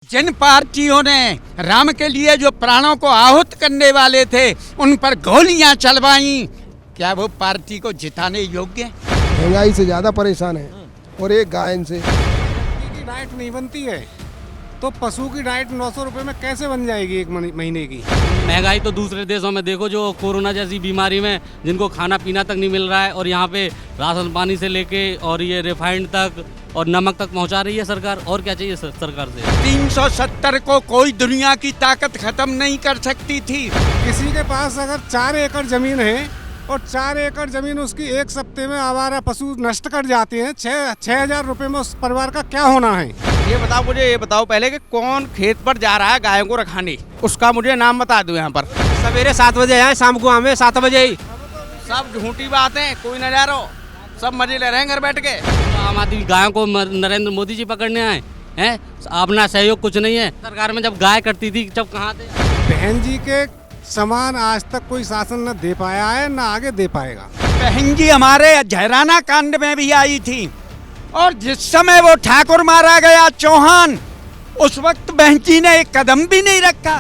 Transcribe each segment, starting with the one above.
जिन पार्टियों ने राम के लिए जो प्राणों को आहूत करने वाले थे उन पर गोलियां चलवाई, क्या वो पार्टी को जिताने योग्य है? महंगाई से ज़्यादा परेशान है और एक गायन से की डाइट नहीं बनती है तो पशु की डाइट 900 रुपए में कैसे बन जाएगी एक महीने की। महंगाई तो दूसरे देशों में देखो, जो कोरोना जैसी बीमारी में जिनको खाना पीना तक नहीं मिल रहा है, और यहाँ पे राशन पानी से लेके और ये रिफाइंड तक और नमक तक पहुँचा रही है सरकार। और क्या चाहिए सरकार से? 370 को कोई दुनिया की ताकत खत्म नहीं कर सकती थी। किसी के पास अगर 4 एकड़ जमीन है और 4 एकड़ जमीन उसकी एक सप्ते में आवारा पशु नष्ट कर जाते हैं, 6,000 रुपए में उस परिवार का क्या होना है? ये बताओ पहले कि कौन खेत पर जा रहा है गायों को रखाने, उसका मुझे नाम बता दो। यहाँ पर सवेरे 7 बजे आए, शाम को हमें 7 बजे ही। सब झूठी बातें, कोई न जा रहा, सब मजे ले रहे हैं घर बैठ के। आम आदमी गायों को नरेंद्र मोदी जी पकड़ने आए हैं, अपना सहयोग कुछ नहीं है। सरकार में जब गाय करती थी जब कहाँ थे? बहन जी के समान आज तक कोई शासन न दे पाया है, न आगे दे पाएगा। बहन जी हमारे झैराना कांड में भी आई थी, और जिस समय वो ठाकुर मारा गया चौहान, उस वक्त बहन जी ने एक कदम भी नहीं रखा।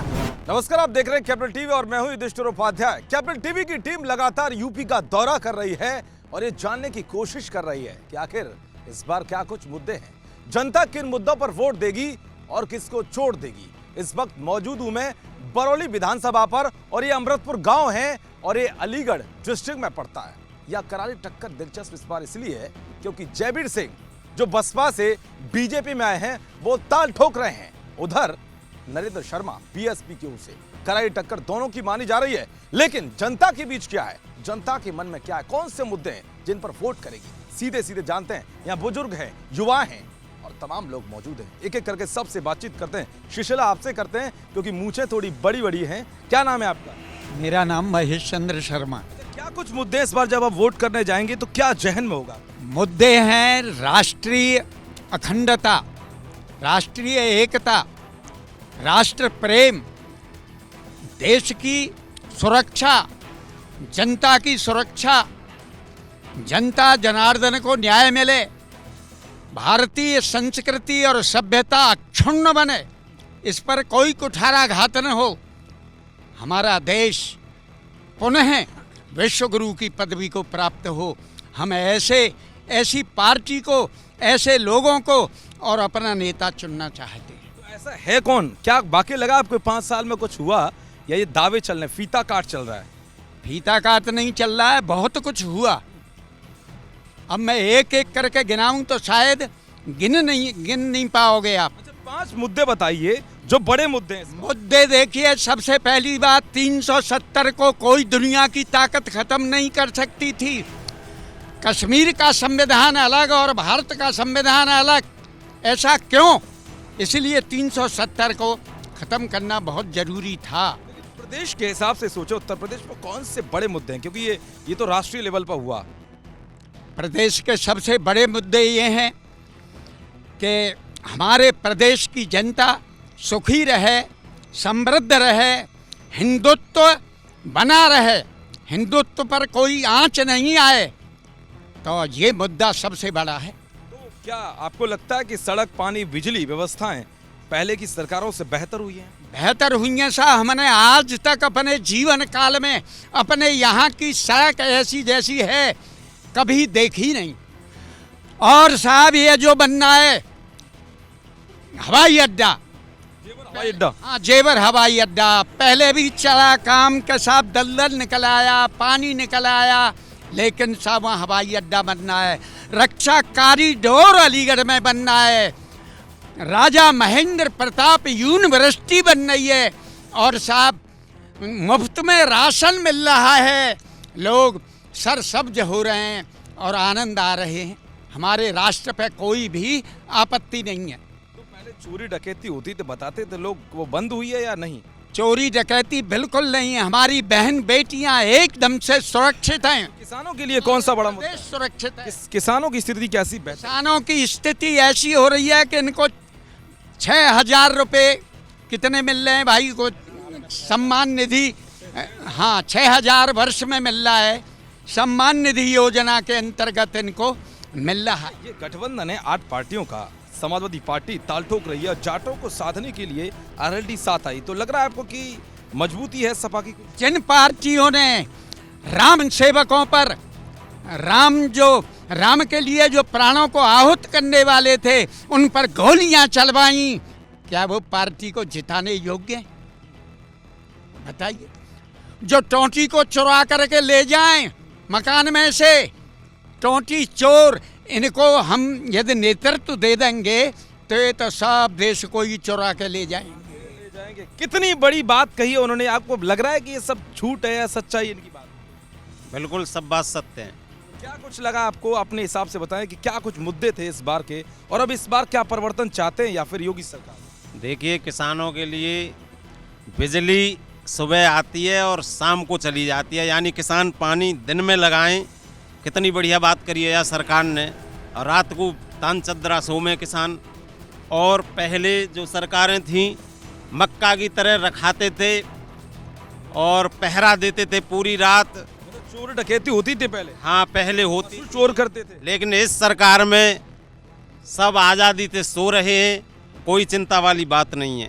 नमस्कार, आप देख रहे हैं कैपिटल टीवी और मैं हूं युधिष्ठिर उपाध्याय। कैपिटल टीवी की टीम लगातार यूपी का दौरा कर रही है और ये जानने की कोशिश कर रही है कि आखिर इस बार क्या कुछ मुद्दे हैं, जनता किन मुद्दों पर वोट देगी और किसको छोड़ देगी। इस वक्त मौजूद हूं मैं बरौली विधानसभा पर, और ये अमृतपुर गांव है और ये अलीगढ़ डिस्ट्रिक्ट में पड़ता है। यह करारी टक्कर दिलचस्प इस बार इसलिए है क्योंकि जयवीर सिंह जो बसपा से बीजेपी में आए हैं वो ताल ठोक रहे हैं, उधर नरेंद्र शर्मा बीएसपी की ओर से। करारी टक्कर दोनों की मानी जा रही है, लेकिन जनता के बीच क्या है, जनता के मन में क्या है, कौन से मुद्दे हैं जिन पर वोट करेगी, सीधे सीधे जानते हैं। यहाँ बुजुर्ग हैं, युवा हैं और तमाम लोग मौजूद हैं। एक एक करके सबसे बातचीत करते हैं। शिशिला आपसे करते हैं क्योंकि मूछें थोड़ी बड़ी बड़ी हैं। क्या नाम है आपका? मेरा नाम महेश चंद्र शर्मा। क्या कुछ मुद्दे इस बार जब आप वोट करने जाएंगे तो क्या जहन में होगा? मुद्दे हैं राष्ट्रीय अखंडता, राष्ट्रीय एकता, राष्ट्र प्रेम, देश की सुरक्षा, जनता की सुरक्षा, जनता जनार्दन को न्याय मिले, भारतीय संस्कृति और सभ्यता अक्षुण्ण बने, इस पर कोई कुठाराघात न हो, हमारा देश पुनः विश्व गुरु की पदवी को प्राप्त हो। हम ऐसी पार्टी को, ऐसे लोगों को और अपना नेता चुनना चाहते हैं। तो ऐसा है कौन? क्या बाकी लगा आपको 5 साल में कुछ हुआ या ये दावे चल रहे हैं, फीता काट चल रहा है? फीता काट नहीं चल रहा है, बहुत कुछ हुआ। अब मैं एक एक करके गिनाऊं तो शायद गिन नहीं पाओगे आप। अच्छा, 5 मुद्दे बताइए जो बड़े मुद्दे हैं। मुद्दे देखिए, सबसे पहली बात 370 को कोई दुनिया की ताकत खत्म नहीं कर सकती थी। कश्मीर का संविधान अलग और भारत का संविधान अलग, ऐसा क्यों? इसलिए 370 को खत्म करना बहुत जरूरी था। प्रदेश के हिसाब से सोचो, उत्तर प्रदेश में कौन से बड़े मुद्दे हैं, क्योंकि ये तो राष्ट्रीय लेवल पर हुआ। प्रदेश के सबसे बड़े मुद्दे ये हैं कि हमारे प्रदेश की जनता सुखी रहे, समृद्ध रहे, हिंदुत्व बना रहे, हिंदुत्व पर कोई आंच नहीं आए, तो ये मुद्दा सबसे बड़ा है। तो क्या आपको लगता है कि सड़क, पानी, बिजली व्यवस्थाएं पहले की सरकारों से बेहतर हुई हैं? बेहतर हुई हैं साहब। हमने आज तक अपने जीवन काल में अपने यहाँ की सड़क ऐसी जैसी है कभी देखी नहीं। और साहब ये जो बनना है हवाई अड्डा, हाँ जेवर हवाई अड्डा, पहले भी चला काम के साथ, दलदल निकल आया, पानी निकल आया, लेकिन साहब वहाँ हवाई अड्डा बनना है। रक्षा कॉरिडोर अलीगढ़ में बनना है। राजा महेंद्र प्रताप यूनिवर्सिटी बन रही है, और साहब मुफ्त में राशन मिल रहा है, लोग सरसब्ज हो रहे हैं और आनंद आ रहे हैं। हमारे राष्ट्र पे कोई भी आपत्ति नहीं है। तो पहले चोरी डकैती होती तो बताते थे लोग, वो बंद हुई है या नहीं? चोरी डकैती बिल्कुल नहीं है। हमारी बहन बेटियां एकदम से सुरक्षित हैं। किसानों के लिए कौन सा बड़ा मुद्दा? देश सुरक्षित है। किसानों की स्थिति कैसी बेहतर? किसानों की स्थिति ऐसी हो रही है कि इनको 6,000 रुपये कितने मिल रहे हैं भाई को, सम्मान निधि, हाँ 6,000 वर्ष में मिल रहा है। सम्मान निधि योजना के अंतर्गत इनको मिल रहा है। ये गठबंधन है 8 पार्टियों का, समाजवादी पार्टी ताल ठोक रही है। जाटों को साधने के लिए आरएलडी साथ आई, तो लग रहा है आपको कि मजबूती है सपा की? जिन पार्टियों ने राम सेवकों पर राम के लिए जो प्राणों को आहुत करने वाले थे उन पर गोलियां चलवाई, क्या वो पार्टी को जिताने योग्य है? बताइए। जो टोंटी को चुरा करके ले जाएं मकान में से, टोंटी चोर, इनको हम यदि नेतृत्व दे देंगे तो ये तो सब देश को ही चुरा के ले जाएंगे। कितनी बड़ी बात कही है उन्होंने। आपको लग रहा है कि ये सब झूठ है या सच्चाई इनकी बात? बिल्कुल सब बात सत्य है। क्या कुछ लगा आपको? अपने हिसाब से बताएं कि क्या कुछ मुद्दे थे इस बार के, और अब इस बार क्या परिवर्तन चाहते हैं या फिर योगी सरकार? देखिए, किसानों के लिए बिजली सुबह आती है और शाम को चली जाती है, यानी किसान पानी दिन में लगाएं। कितनी बढ़िया बात करी है यार सरकार ने। और रात को तान चदरा सो में किसान। और पहले जो सरकारें थीं मक्का की तरह रखाते थे और पहरा देते थे पूरी रात। चोर डकैती होती थी पहले? हाँ, पहले होती, चोर करते थे। लेकिन इस सरकार में सब आज़ादी से सो रहे हैं, कोई चिंता वाली बात नहीं है।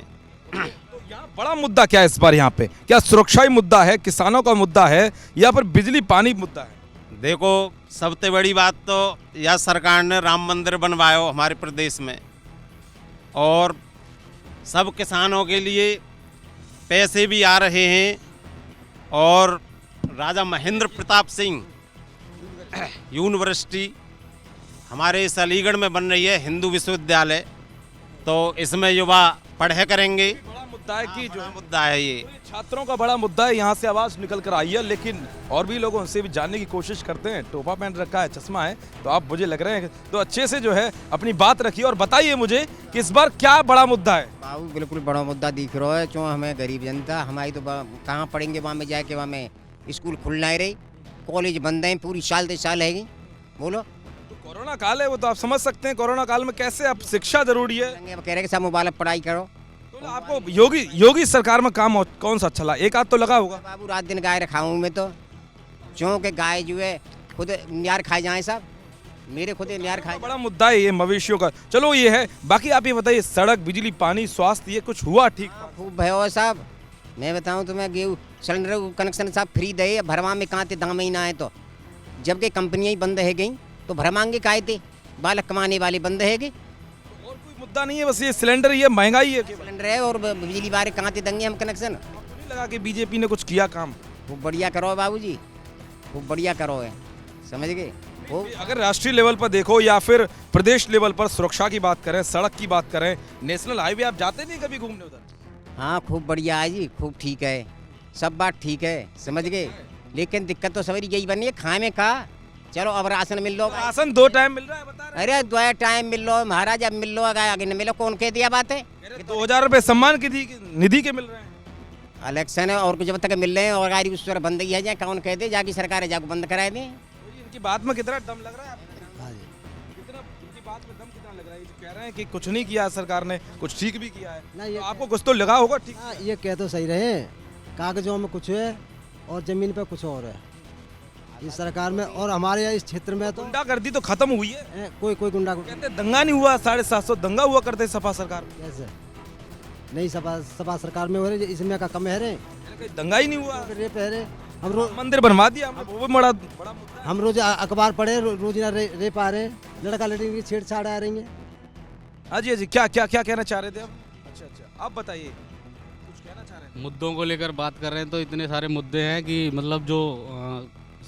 तो यहाँ बड़ा मुद्दा क्या है इस बार? यहाँ पे क्या सुरक्षा ही मुद्दा है, किसानों का मुद्दा है, या फिर बिजली पानी मुद्दा है? देखो, सबसे बड़ी बात तो यह सरकार ने राम मंदिर बनवाया हमारे प्रदेश में, और सब किसानों के लिए पैसे भी आ रहे हैं। और राजा महेंद्र प्रताप सिंह यूनिवर्सिटी हमारे इस अलीगढ़ में बन रही है, हिंदू विश्वविद्यालय, तो इसमें युवा पढ़े करेंगे। बड़ा मुद्दा है कि जो मुद्दा है ये छात्रों का बड़ा मुद्दा है। यहाँ से आवाज निकल कर आई है, लेकिन और भी लोगों से भी जानने की कोशिश करते हैं। टोपा पहन रखा है, चश्मा है, तो आप मुझे लग रहे हैं तो अच्छे से जो है अपनी बात रखिए और बताइए मुझे कि इस बार क्या बड़ा मुद्दा है। बाबू बिल्कुल बड़ा मुद्दा दिख रहा है। क्यों हमें गरीब जनता, हमारी तो कहाँ पढ़ेंगे वहाँ में जाके, वहाँ में स्कूल खुलना ही रही, कॉलेज बंद है, पूरी साल 3 साल है। बोलो, तो कोरोना काल है, वो तो आप समझ सकते हैं। कोरोना काल में कैसे अब शिक्षा जरूरी है। कह रहे कि सब मोबाइल पर पढ़ाई करो। तो आपको योगी सरकार में काम कौन सा अच्छा लगा? एक आध तो लगा होगा। बाबू रात दिन गाय रखा हूँ मैं, तो क्योंकि गाय जो है खुद नियार खाए जाए, सब मेरे खुद नियार खाए। बड़ा मुद्दा है ये मवेशियों का। चलो ये है, बाकी आप ये बताइए, सड़क, बिजली, पानी, स्वास्थ्य, ये कुछ हुआ ठीक? खूब भयो साहब, मैं बताऊँ तुम्हें, गेहूँ सिलेंडर कनेक्शन सब फ्री दे, भरवा में कहाँ थे दाम ही ना है। तो जबकि कंपनियाँ ही बंद है गई तो भरमांगे काहे थे, बालक कमाने वाले बंद है गए। और कोई मुद्दा नहीं है, बस ये सिलेंडर, ये महंगाई है। सिलेंडर है और बिजली बारे कहाँ थे देंगे हम कनेक्शन। नहीं लगा कि बीजेपी ने कुछ किया काम? खूब बढ़िया करो बाबूजी, खूब बढ़िया करो है, समझ गए। वो अगर राष्ट्रीय लेवल पर देखो या फिर प्रदेश लेवल पर सुरक्षा की बात करें, सड़क की बात करें, नेशनल हाईवे आप जाते नहीं कभी घूमने उधर? हाँ, खूब बढ़िया है जी, खूब ठीक है, सब बात ठीक है, समझ गए। लेकिन दिक्कत तो सवेरी यही बनी है, खाए में का। चलो अब राशन मिल लो, राशन 2 टाइम मिल रहा है बता रहे। अरे 2 टाइम मिल लो महाराज, अब मिल लो, आगे न मिलो, कौन कह दिया बात है? 2000 रुपए सम्मान निधि के मिल रहे हैं। इलेक्शन है और कुछ जब तक मिल रहे हैं, और गाड़ी उस तरह बंद ही है जाए, कौन कह दे, जाके सरकार है जाके बंद कराए दें। इनकी बात में कितना दम लग रहा है आपको? कितना इनकी बात में दम कितना लग रहा है? ये जो कह रहे हैं कि कुछ नहीं किया सरकार ने, कुछ ठीक भी किया है, तो आपको कुछ तो लगा होगा ठीक? ये कह तो सही रहे, कागजों में कुछ है और जमीन पे कुछ और है इस सरकार में। और हमारे इस क्षेत्र में तो गुंडागर्दी तो खत्म हुई है। कोई गुंडा कहते दंगा नहीं हुआ, 750 दंगा हुआ करते सपा सरकार में। कैसे नहीं, सपा सरकार में हो रहे, इसमें का कम है रे, दंगा ही नहीं हुआ। रेप है रे, हम रोज मंदिर बनवा दिया हमने, वो भी बड़ा हम रोज अखबार पढ़े, रोज रेप आ रहे, लड़का लड़की की छेड़छाड़ आ रही है। हाँ जी, क्या कहना चाह रहे थे आप? अच्छा, आप बताइए, कुछ कहना चाह रहे हैं? मुद्दों को लेकर बात कर रहे हैं तो इतने सारे मुद्दे हैं कि मतलब जो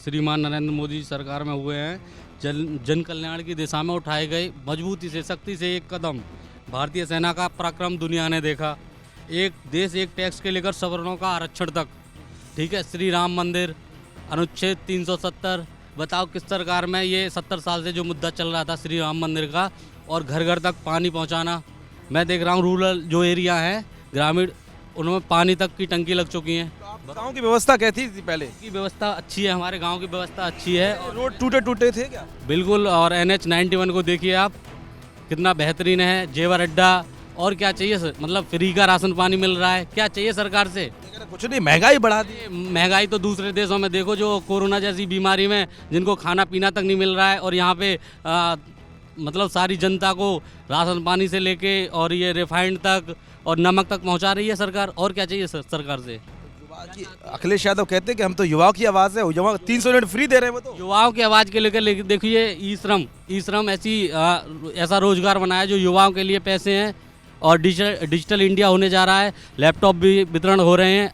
श्रीमान नरेंद्र मोदी सरकार में हुए हैं, जन कल्याण की दिशा में उठाए गए मजबूती से, सख्ती से एक कदम। भारतीय सेना का पराक्रम दुनिया ने देखा, एक देश एक टैक्स के लेकर सवर्णों का आरक्षण तक, ठीक है, श्री राम मंदिर, अनुच्छेद 370, बताओ किस सरकार में ये 70 साल से जो मुद्दा चल रहा था श्री राम मंदिर का, और घर घर तक पानी पहुंचाना। मैं देख रहा हूँ रूरल जो एरिया है, ग्रामीण, उनमें पानी तक की टंकी लग चुकी है। गांव की व्यवस्था कैसी थी पहले? की व्यवस्था अच्छी है, हमारे गांव की व्यवस्था अच्छी है। रोड टूटे थे क्या? बिल्कुल, और NH 91 को देखिए आप, कितना बेहतरीन है, जेवर अड्डा, और क्या चाहिए सर? मतलब फ्री का राशन पानी मिल रहा है, क्या चाहिए सरकार से? कुछ नहीं, महंगाई बढ़ा दी। महंगाई तो दूसरे देशों में देखो, जो कोरोना जैसी बीमारी में जिनको खाना पीना तक नहीं मिल रहा है, और यहाँ पे मतलब सारी जनता को राशन पानी से लेके और ये रिफाइंड तक और नमक तक पहुंचा रही है सरकार। और क्या चाहिए सरकार से? अखिलेश यादव कहते हैं कि हम तो युवाओं की आवाज़ है, युवा 300 यूनिट फ्री दे रहे हैं वो तो। युवाओं की आवाज़ के लेकर देखिए ई श्रम ऐसा रोजगार बनाया जो युवाओं के लिए पैसे हैं और डिजिटल इंडिया होने जा रहा है। लैपटॉप भी वितरण हो रहे हैं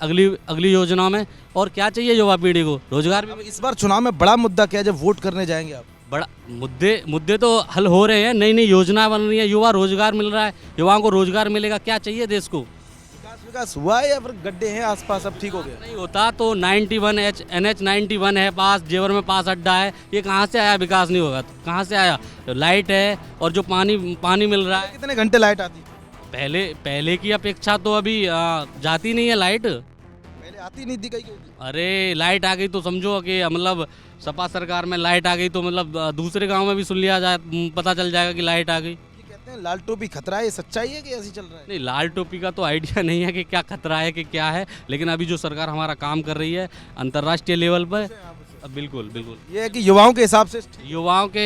अगली योजना में। और क्या चाहिए युवा पीढ़ी को? रोजगार भी। इस बार चुनाव में बड़ा मुद्दा क्या है जब वोट करने जाएंगे आप? बड़ा मुद्दे तो हल हो रहे हैं, नई नई योजना बन रही है, युवा रोजगार मिल रहा है, युवाओं को रोजगार मिलेगा। क्या चाहिए देश को? विकास हुआ है या फिर गड्ढे हैं आसपास, अब ठीक हो गया? नहीं होता तो 91 NH 91 है पास, जेवर में पास अड्डा है, ये कहाँ से आया? विकास नहीं होगा तो कहाँ से आया? लाइट है और जो पानी मिल रहा है। कितने घंटे लाइट आती? पहले की अपेक्षा तो अभी जाती नहीं है लाइट। पहले आती नहीं थी कहीं। अरे लाइट आ गई तो समझो कि मतलब सपा सरकार में लाइट आ गई तो मतलब दूसरे गांव में भी सुन लिया जाए, पता चल जाएगा कि लाइट आ गई। कहते हैं लाल टोपी खतरा है, ये सच्चाई है कि ऐसी चल रहा है? नहीं, लाल टोपी का तो आइडिया नहीं है कि क्या खतरा है कि क्या है, लेकिन अभी जो सरकार हमारा काम कर रही है अंतर्राष्ट्रीय लेवल पर, बिल्कुल ये है कि युवाओं के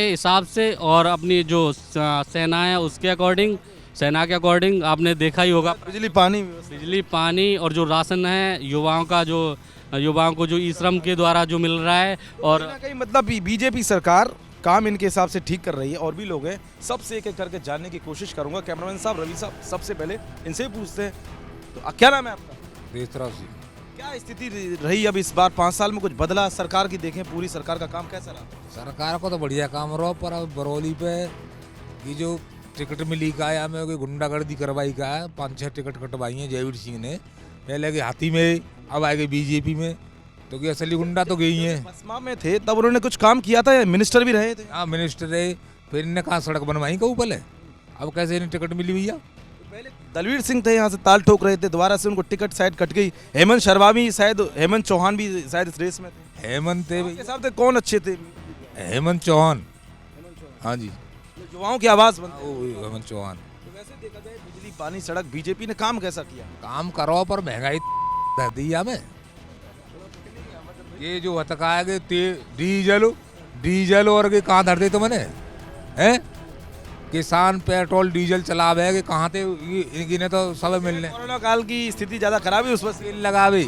हिसाब से और अपनी जो सेना है उसके अकॉर्डिंग, सेना के अकॉर्डिंग आपने देखा ही होगा। बिजली पानी और जो राशन है युवाओं को जो ई श्रम के द्वारा जो मिल रहा है। और कहीं मतलब बीजेपी सरकार काम इनके हिसाब से ठीक कर रही है। और भी लोग हैं, सबसे एक एक करके जानने की कोशिश करूंगा। कैमरामैन साहब, रवि साहब, सबसे पहले इनसे ही पूछते हैं। तो क्या नाम है आपका? देशराज जी। क्या स्थिति रही अब इस बार 5 साल में? कुछ बदला? सरकार की देखें, पूरी सरकार का काम कैसा रहा? सरकार को तो बढ़िया काम रहा, पर अब बरौली पे ये जो टिकट मिली का है, हमें कोई गुंडागर्दी करवाई का है। 5-6 टिकट कटवाई हैं जयवीर सिंह ने। पहले के हाथी में, अब आएगी बीजेपी में, तो कि असली गुंडा तो गई हैं। बसमा में थे तब उन्होंने कुछ काम किया था, मिनिस्टर भी रहे थे। हाँ, मिनिस्टर रहे, फिर इन्हें कहाँ सड़क बनवाई कहूँ पहले, अब कैसे इन्हें टिकट मिली भैया? पहले दलवीर सिंह थे, यहाँ से ताल ठोक रहे थे, दोबारा से उनको टिकट शायद कट गई। हेमंत शर्मा भी शायद, हेमंत चौहान भी शायद इस रेस में थे। हेमंत थे साहब, कौन अच्छे थे? हेमंत चौहान, हाँ जी, युवाओं की आवाज हेमंत चौहान। तो वैसे देखा जाए बिजली पानी सड़क, बीजेपी ने काम कैसा किया? काम करो पर महंगाई दी हमें। ये जो हतकाएंगे डीजल और के कहाँ धर दे तो मैंने हैं? किसान पेट्रोल डीजल चलावे कि कहाँ थे? इन्हें तो सब मिलने। कोरोना काल की स्थिति ज्यादा खराब है, उस पर तेल लगावे।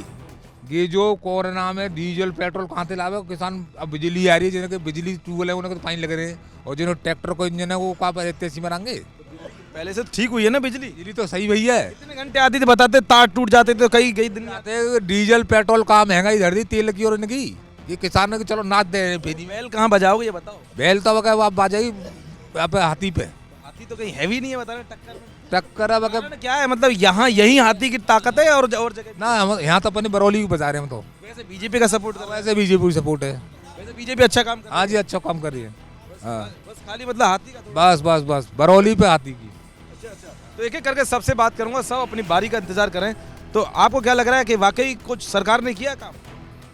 ये जो कोरोना में डीजल पेट्रोल कहाँ से लावे? किसान, अब बिजली आ रही है, जिन्हें बिजली ट्यूबवेल है उन्हें तो फाइन लग रहे हैं, और जिन्हें ट्रैक्टर को इंजन है वो कहाँ पर इतने मरांगे? पहले से तो ठीक हुई है ना बिजली तो सही भैया है। कितने घंटे आती थी बताते? तार टूट जाते थे कई दिन आते। डीजल पेट्रोल कहाँ महंगाई धर दी तेल की और इनकी। ये किसान चलो नाच दे रहे हैं। बैल कहाँ बजाओगे ये बताओ? बैल तो आप बाजाई हाथी पे। हाथी तो कहीं हैवी नहीं है बता रहे। टक्कर अब क्या है मतलब? यहाँ यही हाथी की ताकत है और जगह ना? यहाँ तो अपने बरौली की बजा रहे हैं। हम तो वैसे बीजेपी का सपोर्ट, वैसे बीजेपी सपोर्ट है। वैसे बीजेपी अच्छा काम कर रही है। हाँ जी, अच्छा काम कर रही है। हाँ, बस खाली मतलब हाथी का बस बरौली पे हाथी की। तो एक एक करके सबसे बात करूंगा, सब अपनी बारी का इंतजार करें। तो आपको क्या लग रहा है कि वाकई कुछ सरकार ने किया काम?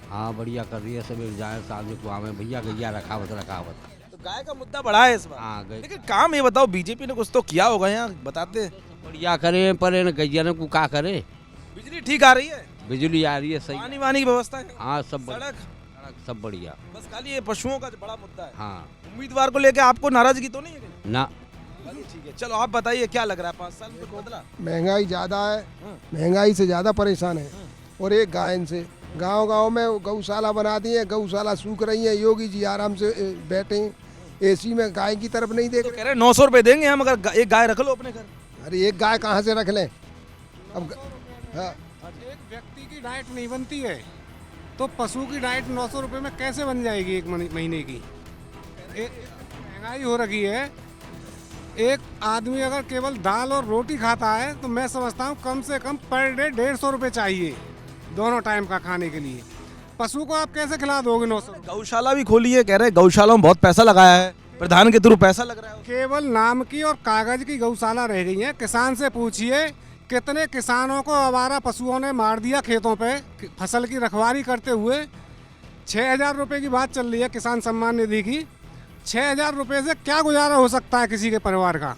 हाँ, बढ़िया कर रही है। सब जाए सामने को हमें भैया गैया रखावत। तो गाय का मुद्दा बड़ा है इस बार। हाँ, लेकिन काम ये बताओ, बीजेपी ने कुछ तो किया होगा यहाँ, बताते? बढ़िया करे, पर गैया ने को क्या करे? बिजली ठीक आ रही है? बिजली आ रही है सही। पानी वानी की व्यवस्था है? हाँ, सब सड़क सब बढ़िया। बस खाली ये पशुओं का बड़ा मुद्दा है। हाँ, उम्मीदवार को लेके आपको नाराजगी तो नहीं है? ना। ठीक है, चलो आप बताइए क्या लग रहा है 5 साल में कुछ बदला? महंगाई ज़्यादा है, महंगाई से ज़्यादा परेशान है। और एक गायन से गांव में गौशाला बना दी है, गौशाला सूख रही है। योगी जी आराम से बैठे एसी में, गाय की तरफ नहीं देख रहे। कह रहे 900 रुपए देंगे हम अगर एक गाय रख लो अपने घर। अरे एक गाय कहाँ से रख लें? अब हाँ, एक व्यक्ति की डाइट नहीं बनती है तो पशु की डाइट 900 रुपये में कैसे बन जाएगी एक महीने की? महंगाई हो रखी है। एक आदमी अगर केवल दाल और रोटी खाता है तो मैं समझता हूँ कम से कम पर डे 150 रुपये चाहिए दोनों टाइम का खाने के लिए। पशु को आप कैसे खिला दोगे 900? गौशाला भी खोली है, कह रहे हैं गौशाला में बहुत पैसा लगाया है, प्रधान के थ्रू पैसा लग रहा है। केवल नाम की और कागज की गौशाला रह गई है। किसान से पूछिए कितने किसानों को आवारा पशुओं ने मार दिया खेतों पे फसल की रखवाली करते हुए। 6,000 रुपये की बात चल रही है किसान सम्मान निधि की। 6,000 रुपये से क्या गुजारा हो सकता है किसी के परिवार का?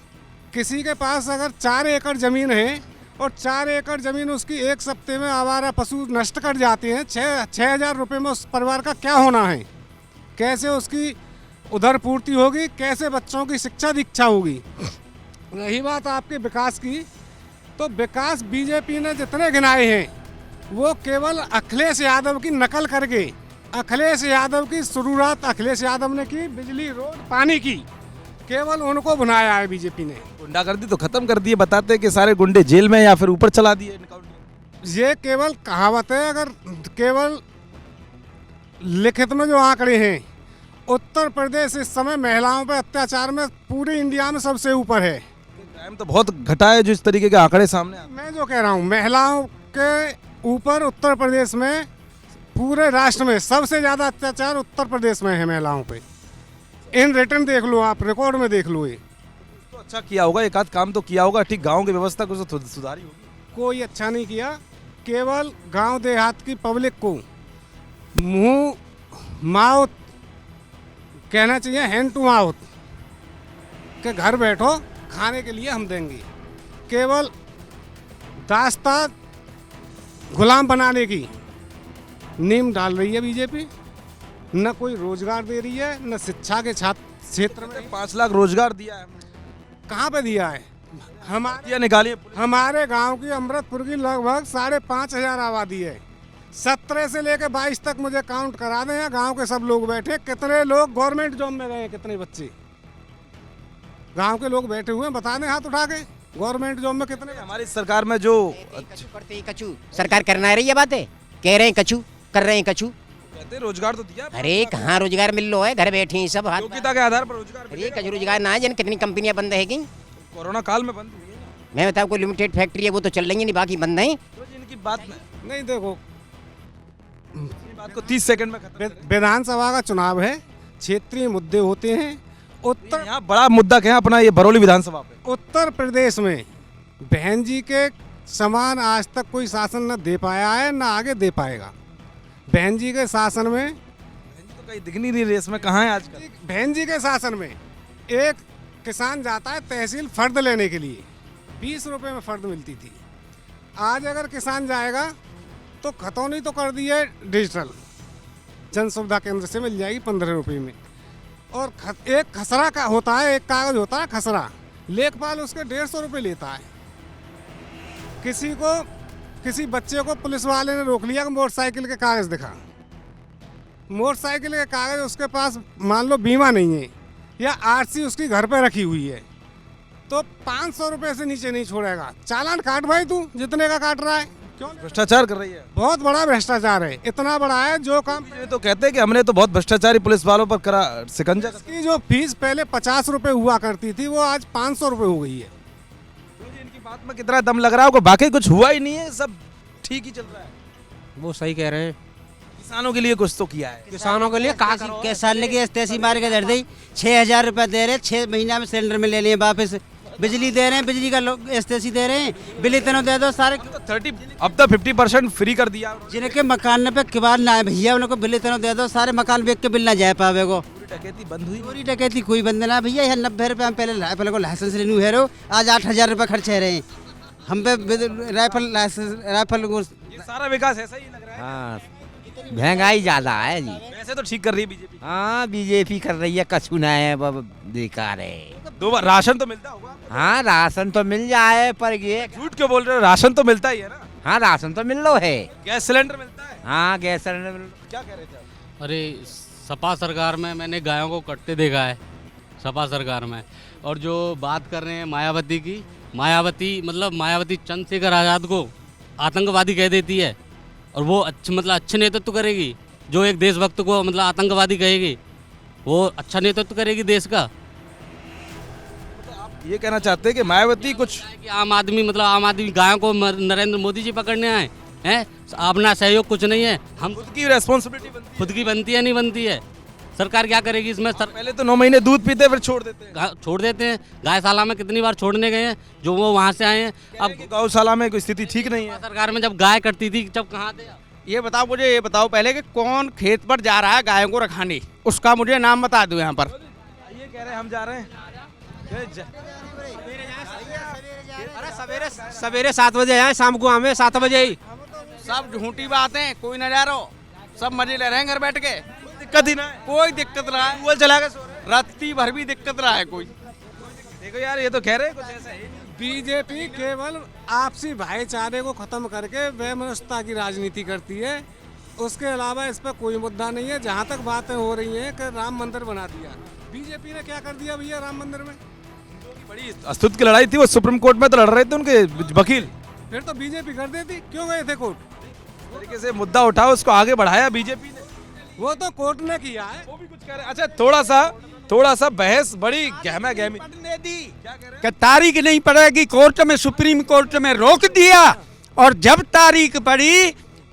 किसी के पास अगर 4 एकड़ ज़मीन है और 4 एकड़ ज़मीन उसकी एक सप्ते में आवारा पशु नष्ट कर जाते हैं, 6,000 रुपये में उस परिवार का क्या होना है? कैसे उसकी उधर पूर्ति होगी, कैसे बच्चों की शिक्षा दीक्षा होगी। रही बात आपके विकास की, तो विकास बीजेपी ने जितने गिनाए हैं वो केवल अखिलेश यादव की नकल करके, अखिलेश यादव की शुरुआत अखिलेश यादव ने की, बिजली, रोड, पानी की, केवल उनको बनाया है बीजेपी ने। गुंडागर्दी तो खत्म कर दी है, बताते हैं कि सारे गुंडे जेल में या फिर ऊपर चला दिए। ये केवल कहावत है, अगर केवल लिखित में जो आंकड़े हैं, उत्तर प्रदेश इस समय महिलाओं पर अत्याचार में पूरी इंडिया में सबसे ऊपर है। क्राइम तो बहुत घटा है जो इस तरीके के आंकड़े सामने आते हैं। मैं जो कह रहा हूँ, महिलाओं के ऊपर उत्तर प्रदेश में, पूरे राष्ट्र में सबसे ज़्यादा अत्याचार उत्तर प्रदेश में है महिलाओं पे। इन रिटर्न देख लो आप, रिकॉर्ड में देख लो। ये तो अच्छा किया होगा, एक आध काम तो किया होगा, ठीक गाँव की व्यवस्था कुछ तो सुधारी होगी। कोई अच्छा नहीं किया, केवल गांव देहात की पब्लिक को मुंह माउथ कहना चाहिए, हैंड टू माउथ, के घर बैठो खाने के लिए हम देंगे। केवल दास्ता गुलाम बनाने की नींव डाल रही है बीजेपी। न कोई रोजगार दे रही है, न शिक्षा के क्षेत्र में। 5 लाख रोजगार दिया है, कहाँ पे दिया है? हमारे गांव की अमृतपुर की लगभग 5,500 आबादी है। 17 से लेकर 22 तक मुझे काउंट करा दें, गांव के सब लोग बैठे, कितने लोग गवर्नमेंट जॉब में गए हैं, कितने बच्चे गांव के लोग बैठे हुए हैं, बता दें हाथ उठा के, गवर्नमेंट जॉब में कितने। हमारी सरकार में जो कचू सरकार करना रही है बातें, कह रहे हैं कचू, कर रहे हैं कचू, कहते रोजगार तो दिया। अरे कहाँ रोजगार मिल लो है, घर बैठे हैं सब, योग्यता के आधार पर रोजगार। अरे कचू रोजगार ना है, जिन कितनी कंपनियां बंद है। कोरोना काल में बंद हुई है। मैं बताऊँ, कोई लिमिटेड फैक्ट्री है वो तो चल रही है, नहीं बाकी बंद है। तो इनकी बात नहीं, देखो बात को 30 सेकंड में विधानसभा का चुनाव है, क्षेत्रीय मुद्दे होते हैं। उत्तर यहाँ बड़ा मुद्दा क्या है अपना, ये बरौली विधानसभा पे उत्तर प्रदेश में बहन जी के समान आज तक कोई शासन न दे पाया है, न आगे दे पाएगा। बहन जी के शासन में तो कहीं दिख नहीं रही रेस में, कहाँ है आजकल? बहन जी के शासन में एक किसान जाता है तहसील फर्द लेने के लिए, 20 रुपए में फर्द मिलती थी। आज अगर किसान जाएगा तो खतौनी तो कर दी है डिजिटल, जन सुविधा केंद्र से मिल जाएगी 15 रुपये में। और एक खसरा का होता है, एक कागज होता है खसरा, लेखपाल उसके 150 रुपये लेता है। किसी बच्चे को पुलिस वाले ने रोक लिया कि मोटरसाइकिल के कागज दिखा, मोटरसाइकिल के कागज उसके पास मान लो बीमा नहीं है या आरसी उसकी घर पे रखी हुई है, तो 500 रुपये से नीचे नहीं छोड़ेगा। चालान काट भाई, तू जितने का काट रहा है। क्यों भ्रष्टाचार कर रही है? बहुत बड़ा भ्रष्टाचार है, इतना बड़ा है जो काम। ये तो कहते हैं कि हमने तो बहुत भ्रष्टाचारी पुलिस वालों पर करा शिकंजा। इसकी जो फीस पहले 50 रुपए हुआ करती थी, वो आज 500 रुपए हो गई है। इनकी बात में कितना दम लग रहा है, बाकी कुछ हुआ ही नहीं है, सब ठीक ही चल रहा है। वो सही कह रहे हैं, किसानों के लिए कुछ तो किया है। किसानों के लिए के साल की एसटीसी मार के दर दी, 6,000 रुपये दे रहे, 6 महीना में सिलेंडर में ले लिए वापस। बिजली दे रहे हैं, बिजली का एसटीसी दे रहे हैं, बिल इतना दे दो सारे। अब तो 50% फ्री कर दिया। जिनके मकान पे किबार ना है भैया, उनको बिल इतना दे दो, सारे मकान बेच के बिल ना जाए पावे को। डकैती बंद हुई? पूरी डकैती कोई बंद ना भैया। यहाँ 90 रुपये हम पहले को लाइसेंस रिन्यू है रो, आज 8,000 रुपये खर्च है रहे हम पे राइफल सारा विकास ऐसा ही लग रहा है। हाँ, महंगाई ज़्यादा है जी। वैसे तो ठीक कर रही है बीजेपी। हाँ, बीजेपी कर रही है, कछु ना है, बेकार है। 2 बार राशन तो मिलता होगा? हाँ, राशन तो मिल जाए, पर ये झूठ क्यों बोल रहे हो, राशन तो मिलता ही है ना? हाँ, राशन तो मिल लो है। गैस सिलेंडर मिलता है? हाँ, गैस सिलेंडर। क्या कह रहे थे आप? अरे सपा सरकार में मैंने गायों को कटते देखा है, सपा सरकार में। और जो बात कर रहे हैं मायावती की, मायावती चंद्रशेखर आज़ाद को आतंकवादी कह देती है, और वो अच्छे नेतृत्व करेगी। जो एक देशभक्त को आतंकवादी कहेगी, वो अच्छा नेतृत्व करेगी देश का। ये कहना चाहते हैं कि मायावती कुछ कि आम आदमी गायों को नरेंद्र मोदी जी पकड़ने आए हैं, अपना सहयोग कुछ नहीं है। हम खुद की रेस्पॉन्सिबिलिटी खुद की बनती है, नहीं बनती है। सरकार क्या करेगी इसमें? पहले तो 9 महीने दूध पीते फिर छोड़ देते हैं। गायशाला में कितनी बार छोड़ने गए हैं जो वो वहाँ से आए हैं। अब गौशाला में कोई स्थिति ठीक नहीं है। सरकार में जब गाय कटती थी, जब कहाँ थे? ये बताओ पहले कि कौन खेत पर जा रहा है गायों को रखाने, उसका मुझे नाम बता दो यहाँ पर। ये कह रहे हैं हम जा रहे हैं। सवेरे 7 बजे आए, शाम को आवे 7 बजे ही। सब झूठी बातें, कोई न जा रहा हो, सब मजे ले रहे हैं घर बैठ के, दिक्कत ही ना है, कोई दिक्कत ना है। चला गया रात्रि भर भी दिक्कत रहा है कोई। देखो यार, ये तो कह रहे हैं कुछ ऐसा है। बीजेपी केवल आपसी भाईचारे को खत्म करके वैमनस्यता की राजनीति करती है। उसके अलावा इस पर कोई मुद्दा नहीं है। जहाँ तक बातें हो रही हैं कि राम मंदिर बना दिया, बीजेपी ने क्या कर दिया भैया राम मंदिर में? बड़ी अस्तुत की लड़ाई थी, वो सुप्रीम कोर्ट में तो लड़ रहे थे उनके वकील। फिर तो बीजेपी कर देती, क्यों गए थे कोर्ट? इस तरीके से मुद्दा उठाओ, उसको आगे बढ़ाया बीजेपी ने। वो तो कोर्ट ने किया है। वो भी कुछ कह रहे हैं। अच्छा, थोड़ा सा बहस बड़ी गहमा गहमी कि तारीख नहीं पड़ेगी कोर्ट में, सुप्रीम कोर्ट में रोक दिया, और जब तारीख पड़ी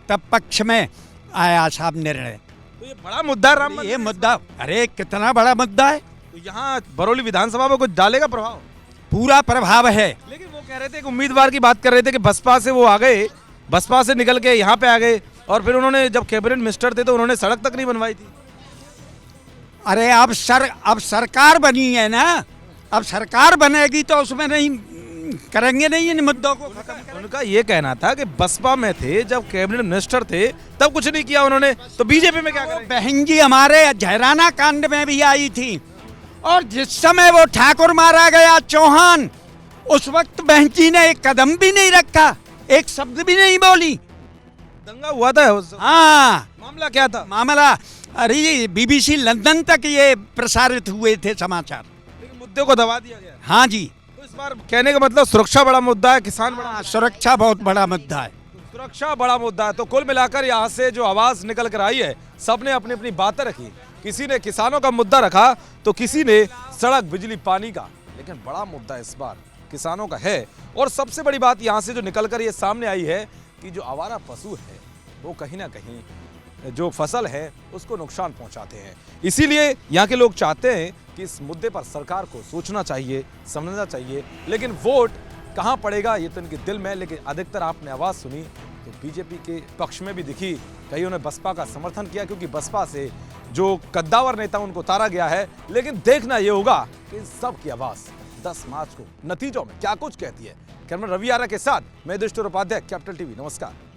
तब पक्ष में आया साहब निर्णय। तो ये बड़ा मुद्दा राम मंदिर। ये मुद्दा, अरे कितना बड़ा मुद्दा है। तो यहाँ बरौली विधानसभा में कुछ डालेगा प्रभाव? पूरा प्रभाव है। लेकिन वो कह रहे थे कि उम्मीदवार की बात कर रहे थे कि बसपा से वो आ गए, बसपा से निकल के यहाँ पे आ गए, और फिर उन्होंने जब कैबिनेट मिनिस्टर थे तो उन्होंने सड़क तक नहीं बनवाई थी। अरे अब सरकार बनी है ना, अब सरकार बनेगी तो उसमें नहीं करेंगे नहीं इन मुद्दों को खत्म। उनका ये कहना था कि बसपा में थे, जब कैबिनेट मिनिस्टर थे तब कुछ नहीं किया उन्होंने, तो बीजेपी में क्या करें? बहन जी हमारे जयराना कांड में भी आई थी, और जिस समय वो ठाकुर मारा गया चौहान, उस वक्त बहन जी ने एक कदम भी नहीं रखा, एक शब्द भी नहीं बोली। दंगा हुआ था उस। हाँ, मामला क्या था? मामला अरे BBC लंदन तक ये प्रसारित हुए थे समाचार। लेकिन मुद्दे को दबा दिया गया। हाँ जी, तो इस बार कहने का मतलब सुरक्षा बड़ा मुद्दा है, किसान बड़ा। सुरक्षा बहुत बड़ा मुद्दा है। सुरक्षा बड़ा मुद्दा है। तो कुल मिलाकर यहाँ से जो आवाज निकल कर आई है, सबने अपनी अपनी बातें रखी। किसी ने किसानों का मुद्दा रखा, तो किसी ने सड़क, बिजली, पानी का। लेकिन बड़ा मुद्दा इस बार किसानों का है। और सबसे बड़ी बात यहाँ से जो निकल कर ये सामने आई है कि जो आवारा पशु है वो कहीं ना कहीं जो फसल है उसको नुकसान पहुंचाते हैं। इसीलिए यहाँ के लोग चाहते हैं कि इस मुद्दे पर सरकार को सोचना चाहिए, समझना चाहिए। लेकिन वोट कहाँ पड़ेगा ये तो इनके दिल में। लेकिन अधिकतर आपने आवाज़ सुनी तो बीजेपी के पक्ष में भी दिखी, कईयों ने बसपा का समर्थन किया, क्योंकि बसपा से जो कद्दावर नेता उनको उतारा गया है। लेकिन देखना ये होगा कि इन सब की आवाज़ 10 मार्च को नतीजों में क्या कुछ कहती है। कैमरा रवि आरा के साथ मैं युधिष्ठिर उपाध्याय, कैपिटल टीवी। नमस्कार।